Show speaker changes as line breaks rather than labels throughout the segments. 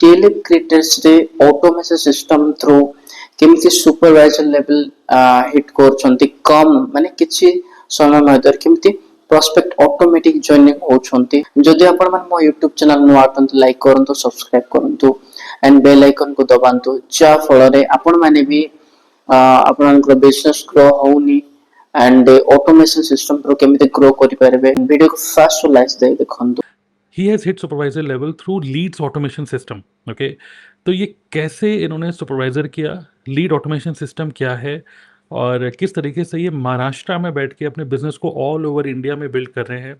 Daily क्रिएटर्सरे automation system through केमिति supervisor level hit करछन्ती कम माने किछि समय मध्यर केमिति प्रॉस्पेक्ट ऑटोमेटिक जॉइनिंग होछन्ती जदि आपण मन मो YouTube चैनल नु आटंत लाइक करंतु सब्सक्राइब करंतु एंड बेल आइकन को दबांतु जा फलरे आपण माने भी आपनकर बिजनेस ग्रो होउनी एंड ऑटोमेशन सिस्टम थ्रू केमिति ग्रो करि परबे वीडियो को फास्ट लाइक दे देखंतु।
He has hit supervisor level through leads automation system. Okay, तो ये कैसे इन्होंने सुपरवाइजर किया, लीड ऑटोमेशन सिस्टम क्या है और किस तरीके से ये महाराष्ट्र में बैठ के अपने बिजनेस को ऑल ओवर इंडिया में बिल्ड कर रहे हैं,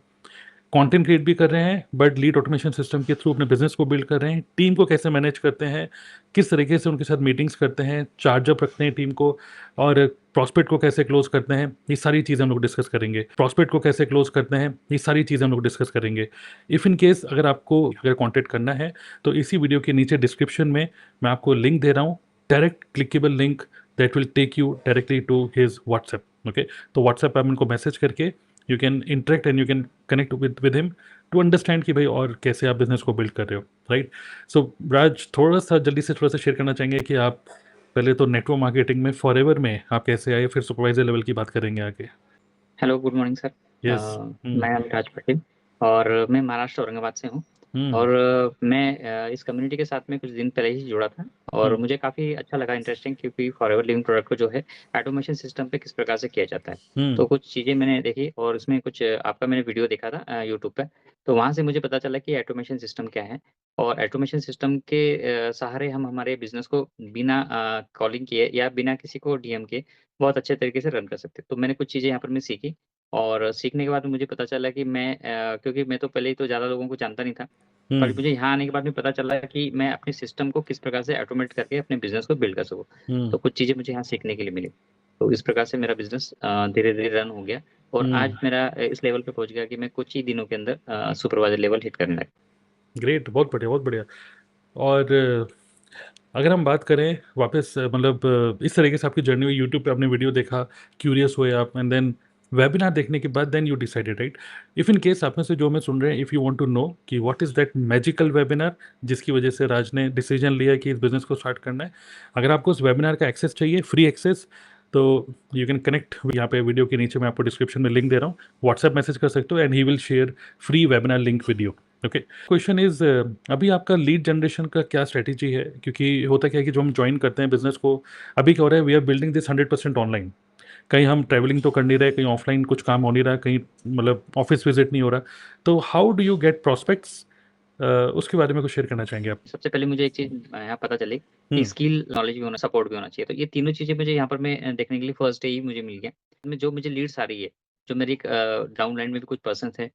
कंटेंट क्रिएट भी कर रहे हैं बट लीड ऑटोमेशन सिस्टम के थ्रू अपने बिजनेस को बिल्ड कर रहे हैं, टीम को कैसे मैनेज करते हैं, किस तरीके से उनके साथ मीटिंग्स करते हैं, चार्ज अप रखते हैं टीम को और प्रॉस्पेक्ट को कैसे क्लोज करते हैं, ये सारी चीज़ें हम लोग डिस्कस करेंगे। प्रॉस्पेक्ट को कैसे क्लोज करते हैं, ये सारी चीज़ें हम लोग डिस्कस करेंगे। इफ़ इन केस अगर आपको अगर कॉन्टेक्ट करना है तो इसी वीडियो के नीचे डिस्क्रिप्शन में मैं आपको लिंक दे रहा हूँ, direct clickable link that will take you directly to his WhatsApp. Okay, तो व्हाट्सएप पर आप इनको मैसेज करके you can interact and you can connect with him to understand कि भाई और कैसे आप बिजनेस को बिल्ड कर रहे हो, राइट। सो राज, थोड़ा सा जल्दी से थोड़ा सा शेयर करना चाहेंगे कि आप पहले तो नेटवर्क मार्केटिंग में फॉरएवर में आप कैसे आए, फिर सुपरवाइजर लेवल की बात करेंगे आगे।
Hello, good morning sir.
Yes.
मैं अमिताज पटेल और मैं महाराष्ट्र औरंगाबाद से हूँ और मैं इस कम्युनिटी के साथ में कुछ दिन पहले ही जुड़ा था और मुझे काफ़ी अच्छा लगा, इंटरेस्टिंग, क्योंकि फॉरएवर लिविंग प्रोडक्ट को जो है ऑटोमेशन सिस्टम पे किस प्रकार से किया जाता है। तो कुछ चीज़ें मैंने देखी और उसमें कुछ आपका मैंने वीडियो देखा था यूट्यूब पे, तो वहाँ से मुझे पता चला कि ऑटोमेशन सिस्टम क्या है और ऑटोमेशन सिस्टम के सहारे हम हमारे बिजनेस को बिना कॉलिंग किए या बिना किसी को डीएम के बहुत अच्छे तरीके से रन कर सकते हैं। तो मैंने कुछ चीज़ें यहाँ पर मैं सीखी और सीखने के बाद मुझे पता चला कि मैं क्योंकि मैं तो पहले ही तो ज़्यादा लोगों को जानता नहीं था, पर मुझे यहाँ आने के बाद में पता चला कि मैं अपने सिस्टम को किस प्रकार से ऑटोमेट करके अपने बिजनेस को बिल्ड कर सकूँ। तो कुछ चीज़ें मुझे यहाँ सीखने के लिए मिली। तो इस प्रकार से मेरा बिजनेस धीरे-धीरे रन हो गया और आज मेरा इस लेवल पे पहुँच गया कि मैं कुछ ही दिनों के अंदर सुपरवाइजर लेवल हिट करने लगा।
ग्रेट, बहुत बढ़िया, बहुत बढ़िया। और अगर हम बात करें वापस मतलब इस तरीके से आपकी जर्नी हुई, यूट्यूब पे आपने वीडियो देखा, क्यूरियस हुए आप एंड देन वेबिनार देखने के बाद then you decided, right. If in case आप में से जो मैं सुन रहे हैं, if you want to know कि what is that magical webinar जिसकी वजह से राज ने डिसीजन लिया कि इस बिज़नेस को स्टार्ट करना है, अगर आपको उस वेबिनार का एक्सेस चाहिए, फ्री एक्सेस, तो यू कैन कनेक्ट, यहाँ पे वीडियो के नीचे मैं आपको डिस्क्रिप्शन में लिंक दे रहा हूँ, व्हाट्सएप मैसेज कर सकते हो and he will share free webinar link with you. Okay, question is अभी आपका लीड जनरेशन का क्या स्ट्रैटेजी है, क्योंकि होता क्या है कि जो हम ज्वाइन करते हैं बिजनेस को, अभी क्या हो रहा है, we are building this 100% online, कहीं हम ट्रैवलिंग तो कर नहीं रहे, कहीं ऑफलाइन कुछ काम हो नहीं रहा, कहीं मतलब ऑफिस विजिट नहीं हो रहा, तो how do you get prospects, उसके बारे में कुछ शेयर करना चाहेंगे आप?
सबसे पहले मुझे एक चीज़ यहाँ पता चली कि स्किल, नॉलेज भी होना, सपोर्ट भी होना चाहिए। तो ये तीनों चीज़ें मुझे यहाँ पर मैं देखने के लिए फर्स्ट डे ही मुझे मिल गया। में जो मुझे लीड्स आ रही है, जो मेरी एक डाउनलाइन में भी कुछ पर्सन थे,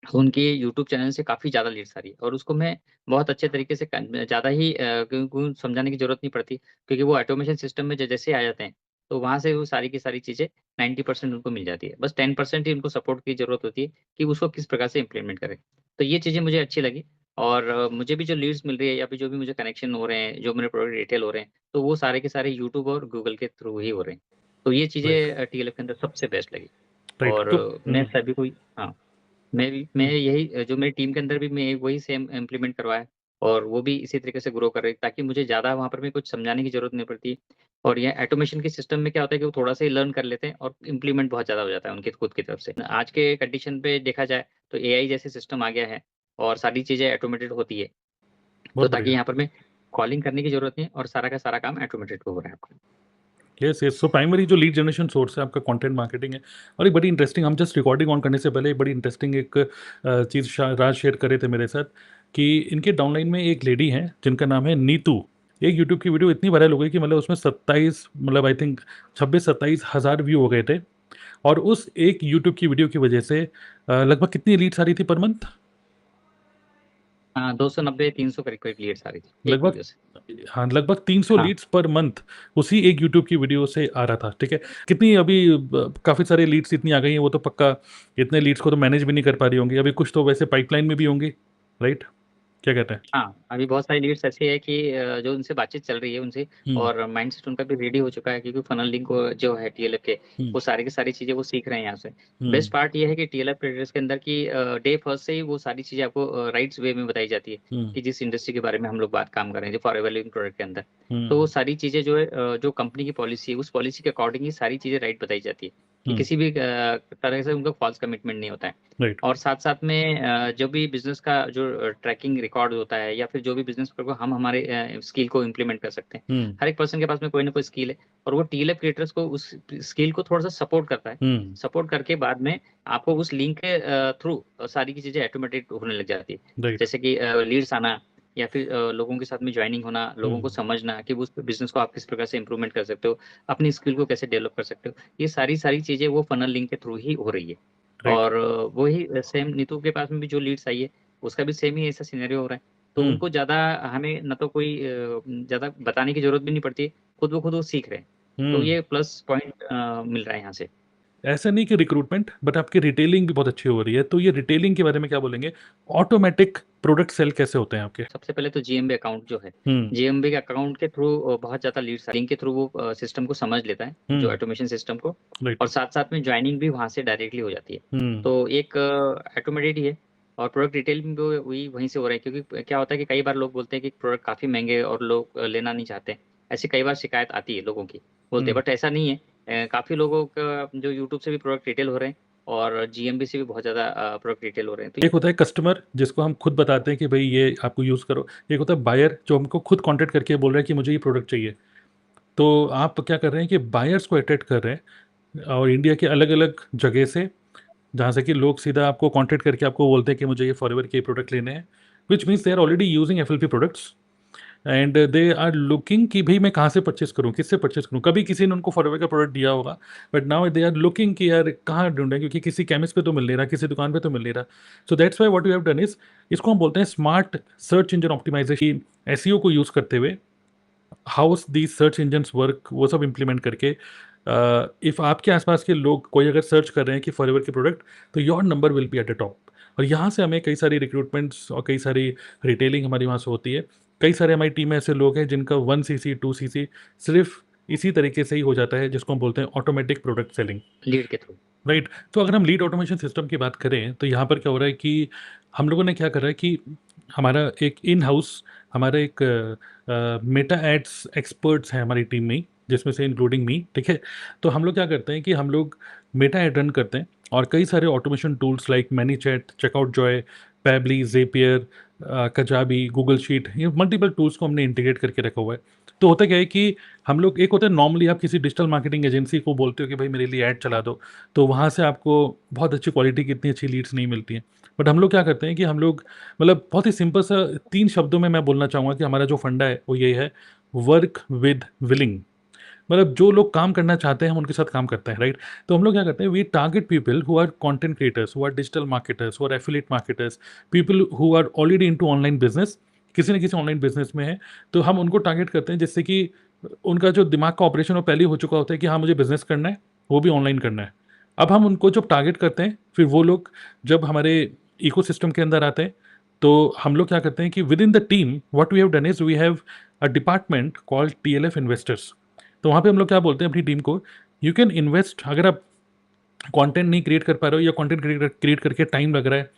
उनके यूट्यूब चैनल से काफ़ी ज़्यादा लीड्स आ रही है और उसको मैं बहुत अच्छे तरीके से ज़्यादा ही उनको समझाने की ज़रूरत नहीं पड़ती, क्योंकि वो ऑटोमेशन सिस्टम में जैसे आ जाते हैं, तो वहाँ से वो सारी की सारी चीज़ें 90% उनको मिल जाती है। बस 10% ही उनको सपोर्ट की ज़रूरत होती है कि उसको किस प्रकार से इम्प्लीमेंट करें। तो ये चीज़ें मुझे अच्छी लगी और मुझे भी जो लीड्स मिल रही है या फिर जो भी मुझे कनेक्शन हो रहे हैं, जो मेरे प्रोडक्ट रिटेल हो रहे हैं, तो वो सारे के सारे यूट्यूब और गूगल के थ्रू ही हो रहे हैं। तो ये
राइट,
चीज़ें टीएलएफ के अंदर सबसे बेस्ट लगी
राइट,
और
तो
मैं सभी को हाँ। मैं यही जो मेरी टीम के अंदर भी मैं वही सेम इम्प्लीमेंट करवाया और वो भी इसी तरीके से ग्रो कर रही है, ताकि मुझे ज़्यादा वहाँ पर भी कुछ समझाने की ज़रूरत नहीं पड़ती। और ये ऑटोमेशन के सिस्टम में क्या होता है कि वो थोड़ा-सा ही लर्न कर लेते हैं और इम्प्लीमेंट बहुत ज़्यादा हो जाता है उनकी खुद की तरफ से। आज के कंडीशन पे देखा जाए तो एआई जैसे सिस्टम आ गया है और सारी चीज़ें ऑटोमेटेड होती है। तो
बहुत
ताकि
बढ़िया।
यहाँ पर मैं कॉलिंग करने की ज़रूरत नहीं है और सारा का सारा काम ऑटोमेटेड हो रहा है आपका।
यस, यस, सो प्राइमरी जो लीड जनरेशन सोर्स है आपका कंटेंट मार्केटिंग है। और एक बड़ी इंटरेस्टिंग, हम जस्ट रिकॉर्डिंग ऑन करने से पहले एक बड़ी इंटरेस्टिंग एक चीज़ राज शेयर करे थे मेरे साथ कि इनके डाउनलाइन में एक लेडी हैं जिनका नाम है नीतू। एक यूट्यूब की वीडियो इतनी वायरल हो गई कि मतलब उसमें 27 मतलब आई थिंक 26-27 हज़ार व्यू हो गए थे और उस एक यूट्यूब की वीडियो की वजह से लगभग कितनी लीड्स आ रही थी पर मंथ?
हाँ, 290-300 करीब-करीब लीड्स आ रही थी एक
लगभग,
वीडियो से।
हाँ, लगभग 300
हाँ।
लीड्स पर मंथ उसी एक यूट्यूब की वीडियो से आ रहा था, ठीक है। कितनी अभी काफ़ी सारे लीड्स इतनी आ गई हैं, वो तो पक्का इतने लीड्स को तो मैनेज भी नहीं कर पा रही होंगी, अभी कुछ तो वैसे पाइपलाइन में भी होंगी, राइट? क्या कहते हैं?
हाँ, अभी बहुत सारी लीड्स ऐसी है कि जो उनसे बातचीत चल रही है उनसे,
हम्म।
और माइंडसेट उनका भी रेडी हो चुका है, क्योंकि फनल लिंक जो है टीएलएफ के,
हम्म।
वो सारी की सारी चीजें वो सीख रहे हैं यहाँ से।
हम्म।
बेस्ट पार्ट ये है कि टीएलएफ ट्रेडर्स के अंदर की डे फर्स्ट से ही वो सारी चीजें आपको राइट्स वे में बताई जाती है,
हम्म।
कि जिस इंडस्ट्री के बारे में हम लोग बात काम कर रहे हैं, जो फॉरएवर लिविंग प्रोडक्ट के अंदर। तो वो
हम्म।
सारी चीजें जो है जो कंपनी की पॉलिसी है, उस पॉलिसी के अकॉर्डिंग ही सारी चीजें राइट बताई जाती है, कि
हम्म।
किसी भी तरह से उनका फॉल्स कमिटमेंट नहीं होता है।
राइट।
और साथ साथ में जो भी बिजनेस का जो ट्रैकिंग रिकॉर्ड होता है, या फिर जो भी बिजनेस को हम हमारे स्किल को इम्प्लीमेंट कर सकते हैं।
हम्म।
हर एक पर्सन के पास में कोई ना कोई स्किल है, और वो टीएलएफ क्रिएटर्स को उस स्किल को थोड़ा सा सपोर्ट करता है।
हम्म।
सपोर्ट करके बाद में आपको उस लिंक के थ्रू सारी की चीजें ऑटोमेटेड होने लग जाती है।
राइट।
जैसे कि लीड्स आना, या फिर लोगों के साथ में ज्वाइनिंग होना, लोगों को
हम्म।
समझना कि उस बिजनेस को आप किस प्रकार से इंप्रूवमेंट कर सकते हो, अपनी स्किल को कैसे डेवलप कर सकते हो, ये सारी सारी चीजें वो फनल लिंक के थ्रू ही हो रही है।
राइट।
और वही सेम नीतू के पास में भी जो लीड्स आई है, उसका भी सेम ही ऐसा सिनेरियो हो रहा है। तो
हम्म।
उनको ज़्यादा हमें न तो कोई ज़्यादा बताने की जरूरत भी नहीं पड़ती है, खुद ब खुद वो सीख रहे हैं। तो
हम्म।
ये प्लस पॉइंट मिल रहा है यहाँ से।
ऐसा नहीं कि रिक्रूटमेंट, बट आपकी रिटेलिंग भी बहुत अच्छी हो रही है, तो ये रिटेलिंग के बारे में क्या बोलेंगे? ऑटोमेटिक प्रोडक्ट सेल कैसे होते हैं आपके?
सबसे पहले तो जीएमबी अकाउंट जो है,
हम्म।
जीएमबी के अकाउंट के थ्रू बहुत ज़्यादा लीड्स लिंक के थ्रू वो सिस्टम को समझ लेता है, जो
हम्म।
ऑटोमेशन सिस्टम को।
राइट।
और साथ साथ में ज्वाइनिंग भी वहाँ से डायरेक्टली हो जाती है।
हम्म।
तो एक ऑटोमेटेड ही है। और प्रोडक्ट डिटेल भी वही वहीं से हो रहा है, क्योंकि क्या होता है कि कई बार लोग बोलते हैं कि प्रोडक्ट काफ़ी महंगे हैं और लोग लेना नहीं चाहते हैं। ऐसी कई बार शिकायत आती है लोगों की, बोलते हैं,
हम्म।
बट ऐसा नहीं है। काफ़ी लोगों का जो यूट्यूब से भी प्रोडक्ट रिटेल हो रहे हैं, और जीएमबी से भी बहुत ज़्यादा प्रोडक्ट रिटेल हो रहे हैं। तो
एक होता है कस्टमर जिसको हम खुद बताते हैं कि भाई ये आपको यूज़ करो, एक होता है बायर जो हमको खुद कांटेक्ट करके बोल रहा है कि मुझे ये प्रोडक्ट चाहिए। तो आप क्या कर रहे हैं कि बायर्स को अट्रैक्ट कर रहे हैं, और इंडिया के अलग अलग जगह से, जहाँ से कि लोग सीधा आपको कांटेक्ट करके आपको बोलते हैं कि मुझे ये फॉरएवर के प्रोडक्ट लेने हैं, which means they are already using FLP products, and they are looking कि भाई मैं कहाँ से परचेस करूँ, किससे परचेस करूँ। कभी किसी ने उनको फॉरएवर का प्रोडक्ट दिया होगा, but now they are looking कि यार कहाँ ढूंढें, क्योंकि किसी केमिस्ट पे तो मिल नहीं रहा, किसी दुकान पे तो मिल नहीं रहा। So that's why what we have done is, इसको हम बोलते हैं smart search engine optimisation. SEO को यूज़ करते हुए how the search engine work, वो सब इम्प्लीमेंट करके, इफ़ आपके आसपास के लोग कोई अगर सर्च कर रहे हैं कि फॉरएवर के प्रोडक्ट, तो your number will be at the top. और यहाँ से हमें कई सारी रिक्रूटमेंट्स और कई सारी रिटेलिंग हमारी वहाँ से होती है। कई सारे हमारी टीम में ऐसे लोग हैं जिनका 1 cc 2 cc सिर्फ इसी तरीके से ही हो जाता है, जिसको हम बोलते हैं ऑटोमेटिक प्रोडक्ट सेलिंग।
लीड के थ्रू।
राइट। तो अगर हम लीड ऑटोमेशन सिस्टम की बात करें, तो यहाँ पर क्या हो रहा है कि हम लोगों ने क्या करा है कि हमारा एक इन हाउस, हमारा एक मेटा एड्स एक्सपर्ट्स हैं हमारी टीम में ही, जिसमें से इंक्लूडिंग मी, ठीक है। तो हम लोग क्या करते हैं कि हम लोग मेटा एड रन करते हैं, और कई सारे automation tools like ManyChat, checkout joy, Pabbly, Zapier, Kajabi, Google sheet, ये मल्टीपल टूल्स को हमने इंटीग्रेट करके रखा हुआ है। तो होता क्या है कि हम लोग, एक होता है नॉर्मली आप किसी डिजिटल मार्केटिंग एजेंसी को बोलते हो कि भाई मेरे लिए ऐड चला दो, तो वहाँ से आपको बहुत अच्छी क्वालिटी की इतनी अच्छी लीड्स नहीं मिलती हैं। बट हम लोग क्या करते हैं कि हम लोग, मतलब बहुत ही सिंपल सा 3 शब्दों में मैं बोलना चाहूँगा कि हमारा जो फंडा है वो ये है, वर्क विद विलिंग। मतलब जो लोग काम करना चाहते हैं हम उनके साथ काम करते हैं, राइट। तो हम लोग क्या करते हैं, we target people who are content creators, who are digital marketers, who are affiliate marketers, people who are already into online business, किसी न किसी ऑनलाइन बिजनेस में है। तो हम उनको टारगेट करते हैं, जिससे कि उनका जो दिमाग का ऑपरेशन वो पहले ही हो चुका होता है कि हाँ मुझे बिजनेस करना है, वो भी ऑनलाइन करना है। अब हम उनको जब टारगेट करते हैं, फिर वो लोग जब हमारे इकोसिस्टम के अंदर आते हैं, तो हम लोग क्या करते हैं कि within the team what we have done is we have a department called TLF investors. तो वहाँ पे हम लोग क्या बोलते हैं अपनी टीम को, यू कैन इन्वेस्ट, अगर आप कंटेंट नहीं क्रिएट कर पा रहे हो, या कंटेंट क्रिएट करके टाइम लग रहा है,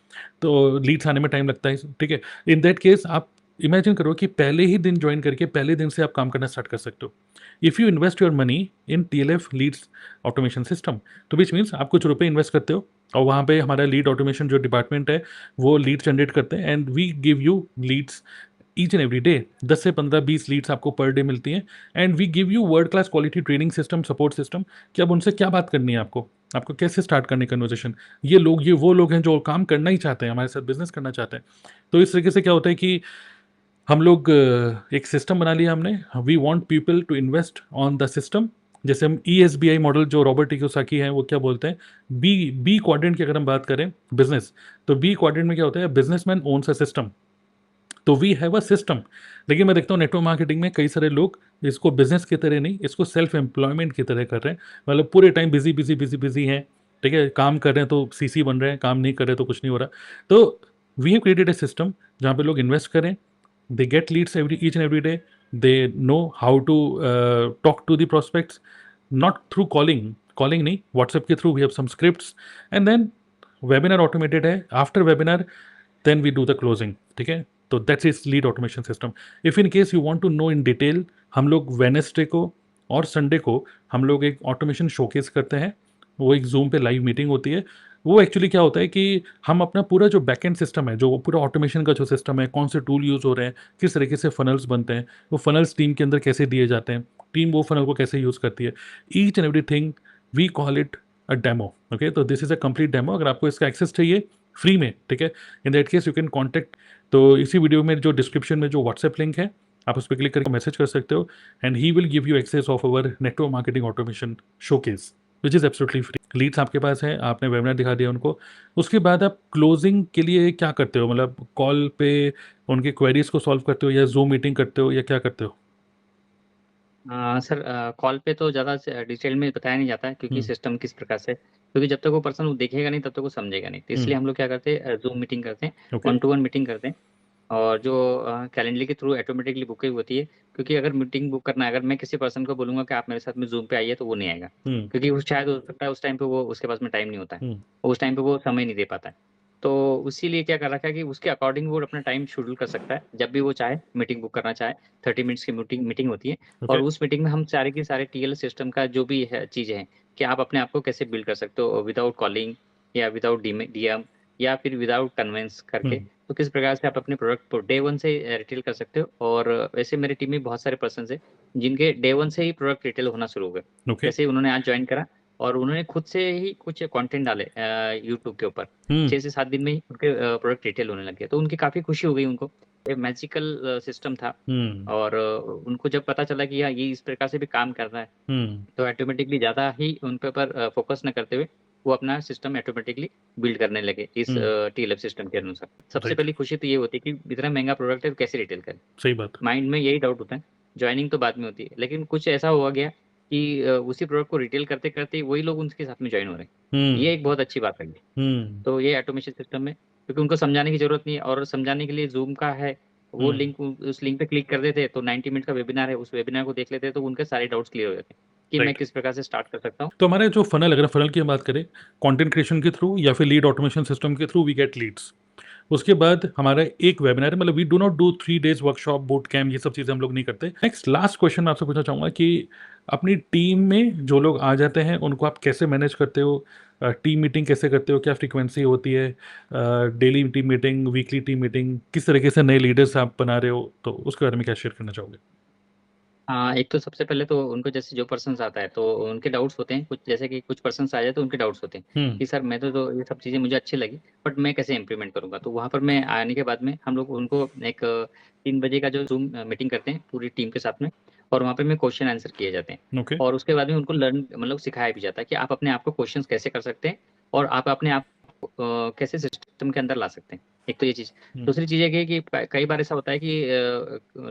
तो लीड्स आने में टाइम लगता है, ठीक है। इन दैट केस आप इमेजिन करो कि पहले ही दिन ज्वाइन करके पहले दिन से आप काम करना स्टार्ट कर सकते हो। If you invest your money in TLF leads automation system, तो विच मीन्स आप कुछ रुपए इन्वेस्ट करते हो, और वहाँ पे हमारा लीड ऑटोमेशन जो डिपार्टमेंट है वो लीड जनरेट करते हैं, and we give you leads each and every day. 10 से 15 20 लीड्स आपको पर डे मिलती हैं, and we give you world class quality training system, support system, कि अब उनसे क्या बात करनी है आपको, आपको कैसे स्टार्ट करनी कन्वर्सेशन। ये वो लोग हैं जो काम करना ही चाहते हैं, हमारे साथ बिजनेस करना चाहते हैं। तो इस तरीके से क्या होता है कि हम लोग एक सिस्टम बना लिया हमने, we want people to invest on the system. जैसे हम ESBI मॉडल, जो रॉबर्ट कियोसाकी हैं, वो क्या बोलते हैं, बी क्वाड्रेंट की अगर हम बात करें बिजनेस, तो बी क्वाड्रेंट में क्या होता है, बिजनेसमैन ओन्स अ सिस्टम, तो वी हैव अ सिस्टम। लेकिन मैं देखता हूँ नेटवर्क मार्केटिंग में कई सारे लोग इसको बिजनेस की तरह नहीं, इसको सेल्फ एम्प्लॉयमेंट की तरह कर रहे हैं। मतलब पूरे time busy busy busy busy हैं, ठीक है, काम कर रहे हैं तो सीसी बन रहे हैं, काम नहीं कर रहे तो कुछ नहीं हो रहा। तो we have created a system जहाँ पे लोग इन्वेस्ट करें, they get leads each and every day, they know how to talk to the prospects, not through calling नहीं, WhatsApp के through we have some scripts, and then webinar automated है, after webinar then we do the closing, ठीक है। तो that's is lead automation system। if in case you want to know in detail, हम लोग Wednesday को और Sunday को हम लोग एक ऑटोमेशन शोकेस करते हैं, वो एक जूम पे लाइव मीटिंग होती है। वो एक्चुअली क्या होता है कि हम अपना पूरा जो बैकएंड सिस्टम है, जो पूरा ऑटोमेशन का जो सिस्टम है, कौन से टूल यूज़ हो रहे हैं, किस तरीके से फनल्स बनते हैं, वो फनल्स टीम के अंदर कैसे दिए जाते हैं, टीम वो फनल को कैसे यूज़ करती है, each and everything we call it a demo. Okay, तो this is a complete demo. अगर आपको इसका एक्सेस चाहिए फ्री में, ठीक है, in that case you can contact, तो इसी वीडियो में जो डिस्क्रिप्शन में जो व्हाट्सएप लिंक है, आप उस पर क्लिक करके मैसेज कर सकते हो, and he will give you access of our network marketing automation showcase which is absolutely free. Leads आपके पास है, आपने वेबिनार दिखा दिया उनको, उसके बाद आप क्लोजिंग के लिए क्या करते हो? मतलब कॉल पे उनके क्वेरीज को सॉल्व करते हो, या जूम मीटिंग करते हो, या क्या करते हो?
सर, कॉल पे तो ज़्यादा डिटेल में बताया नहीं जाता है, क्योंकि
हम्म,
सिस्टम किस प्रकार से, क्योंकि जब तक वो पर्सन वो देखेगा नहीं तब तक वो समझेगा नहीं, तो इसलिए हम लोग क्या करते हैं, जूम मीटिंग करते हैं,
ओके,
1 to 1 मीटिंग करते हैं। और जो कैलेंडर के थ्रू ऑटोमेटिकली बुकिंग होती है, क्योंकि अगर मीटिंग बुक करना है, अगर मैं किसी पर्सन को बोलूँगा कि आप मेरे साथ में जूम पे आइए, तो वो नहीं आएगा,
हम्म,
क्योंकि वो शायद हो सकता है उस टाइम पे वो उसके पास में टाइम नहीं होता है,
हम्म,
उस टाइम पे वो समय नहीं दे पाता है। तो इसीलिए क्या कर रखा है कि उसके अकॉर्डिंग वो अपना टाइम शेड्यूल कर सकता है, जब भी वो चाहे मीटिंग बुक करना चाहे। 30 मिनट्स की मीटिंग होती है,
ओके,
और उस मीटिंग में हम सारे के सारे टीएल सिस्टम का जो भी है चीज़ें हैं, कि आप अपने आप को कैसे बिल्ड कर सकते हो विदाउट कॉलिंग, या विदाउट डीएम, या फिर विदाउट कन्वेंस करके, तो किस प्रकार से आप अपने प्रोडक्ट को डे वन से रिटेल कर सकते हो। और वैसे मेरी टीम में बहुत सारे पर्सन है जिनके डे वन से ही प्रोडक्ट रिटेल होना शुरू हो गए।
ओके,
जैसे ही उन्होंने आज ज्वाइन करा, और उन्होंने खुद से ही कुछ कंटेंट डाले यूट्यूब के ऊपर, 6 से 7 दिन में ही उनके प्रोडक्ट रिटेल होने लग गए, तो उनकी काफ़ी खुशी हो गई उनको। ये मैजिकल सिस्टम था, और उनको जब पता चला कि ये इस प्रकार से भी काम कर रहा है, तो ऑटोमेटिकली ज़्यादा ही उन पे पर फोकस न करते हुए वो अपना सिस्टम ऑटोमेटिकली बिल्ड करने लगे इस टीएलएफ सिस्टम के अनुसार। सबसे
राइट,
पहली खुशी तो ये होती है कि इतना महंगा प्रोडक्ट है तो कैसे रिटेल करें।
सही बात।
माइंड में यही डाउट होता है, ज्वाइनिंग तो बाद में होती है, लेकिन कुछ ऐसा हुआ गया कि उसी प्रोडक्ट को रिटेल करते करते वही लोग उनके साथ में ज्वाइन हो रहे हैं। ये एक बहुत अच्छी बात है।
हम्म,
तो ये ऑटोमेशन सिस्टम में, क्योंकि उनको समझाने की जरूरत नहीं है, और समझाने के लिए जूम का है, वो
हम्म,
लिंक, उस लिंक पे क्लिक कर देते तो 90 मिनट का वेबिनार है, उस वेबिनार को देख लेते तो उनके सारे डाउट्स क्लियर हो जाते हैं कि मैं
राइट।
किस प्रकार से स्टार्ट कर सकता हूँ।
तो हमारे जो फनल, अगर फनल की हम बात करें, कंटेंट क्रिएशन के थ्रू या फिर लीड ऑटोमेशन सिस्टम के थ्रू वी गेट लीड्स। उसके बाद हमारा एक वेबिनार है, मतलब we do not do 3 days workshop, boot camp, ये सब चीज़ें हम लोग नहीं करते। नेक्स्ट लास्ट क्वेश्चन मैं आपसे पूछना चाहूँगा कि अपनी टीम में जो लोग आ जाते हैं उनको आप कैसे मैनेज करते हो? टीम मीटिंग कैसे करते हो? क्या फ्रीक्वेंसी होती है? Daily team meeting, weekly team meeting, किस तरीके से नए लीडर्स आप बना रहे हो? तो उसके बारे में क्या शेयर करना चाहोगे?
हाँ, एक तो सबसे पहले तो उनको, जैसे जो पर्सन आता है तो उनके डाउट्स होते हैं कुछ, जैसे कि कुछ पर्सन आ जाए तो उनके डाउट्स होते हैं
हम्म,
कि सर मैं तो ये सब चीज़ें मुझे अच्छी लगी, बट मैं कैसे इम्प्लीमेंट करूँगा। तो वहाँ पर मैं आने के बाद में हम लोग उनको एक 3 बजे का जो जूम मीटिंग करते हैं पूरी टीम के साथ में, और वहाँ पे में क्वेश्चन आंसर किए जाते हैं,
ओके,
और उसके बाद में उनको लर्न मतलब सिखाया भी जाता है कि आप अपने आप को क्वेश्चन कैसे कर सकते हैं, और आप अपने आप को कैसे सिस्टम के अंदर ला सकते हैं। एक तो ये चीज़। दूसरी चीज़ ये है कि कई बार ऐसा होता है कि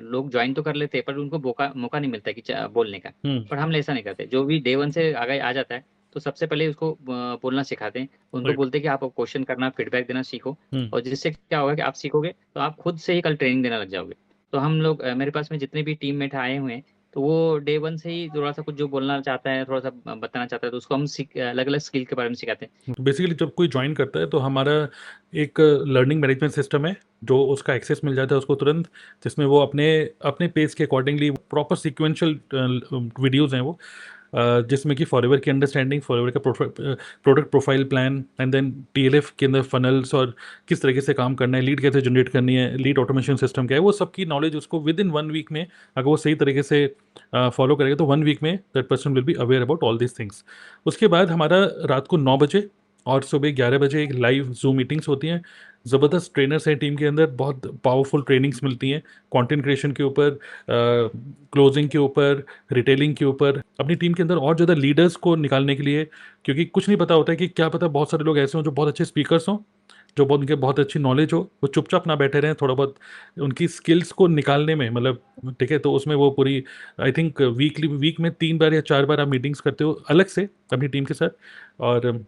लोग ज्वाइन तो कर लेते हैं, पर उनको मौका मौका नहीं मिलता है कि बोलने का।
हम्म,
पर हम ऐसा नहीं करते, जो भी डे वन से आगे आ जाता है तो सबसे पहले उसको बोलना सिखाते हैं, उनको
राइट,
बोलते हैं कि आप क्वेश्चन करना, फीडबैक देना सीखो,
हम्म,
और जिससे क्या होगा कि आप सीखोगे तो आप खुद से ही कल ट्रेनिंग देना लग जाओगे। तो हम लोग, मेरे पास में जितने भी टीममेट आए हुए हैं, तो वो डे वन से ही थोड़ा सा कुछ जो बोलना चाहता है, थोड़ा सा बताना चाहता है, तो उसको हम अलग अलग स्किल के बारे में सिखाते हैं।
बेसिकली जब कोई ज्वाइन करता है तो हमारा एक लर्निंग मैनेजमेंट सिस्टम है, जो उसका एक्सेस मिल जाता है उसको तुरंत, जिसमें वो अपने अपने पेस के अकॉर्डिंगली प्रॉपर सीक्वेंशियल वीडियोज़ हैं वो, जिसमें कि फॉरएवर की अंडरस्टैंडिंग, फॉरएवर का product profile plan, and then TLF के अंदर फनल्स और किस तरीके से काम करना है, लीड कैसे जनरेट करनी है, लीड ऑटोमेशन सिस्टम क्या है, वो सबकी नॉलेज उसको विद इन 1 week में, अगर वो सही तरीके से फॉलो करेगा तो 1 week में that person will be aware about all this things. उसके बाद हमारा रात को 9 बजे और सुबह 11 बजे एक लाइव जूम मीटिंग्स होती हैं। ज़बरदस्त ट्रेनर्स हैं टीम के अंदर, बहुत पावरफुल ट्रेनिंग्स मिलती हैं कंटेंट क्रिएशन के ऊपर, क्लोजिंग के ऊपर, रिटेलिंग के ऊपर, अपनी टीम के अंदर और ज़्यादा लीडर्स को निकालने के लिए। क्योंकि कुछ नहीं पता होता है कि क्या पता बहुत सारे लोग ऐसे हों जो बहुत अच्छे स्पीकर्स हों, जो बहुत उनके बहुत अच्छी नॉलेज हो, वो चुपचाप ना बैठे रहें, थोड़ा बहुत उनकी स्किल्स को निकालने में, मतलब ठीक है, तो उसमें वो पूरी, आई थिंक वीक में 3 बार या 4 बार आप मीटिंग्स करते हो अलग से अपनी टीम के साथ। और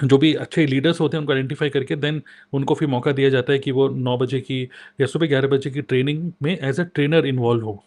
जो भी अच्छे लीडर्स होते हैं उनको आइडेंटिफाई करके देन उनको फिर मौका दिया जाता है कि वो 9 बजे की या सुबह 11 बजे की ट्रेनिंग में एज अ ट्रेनर इन्वॉल्व हो।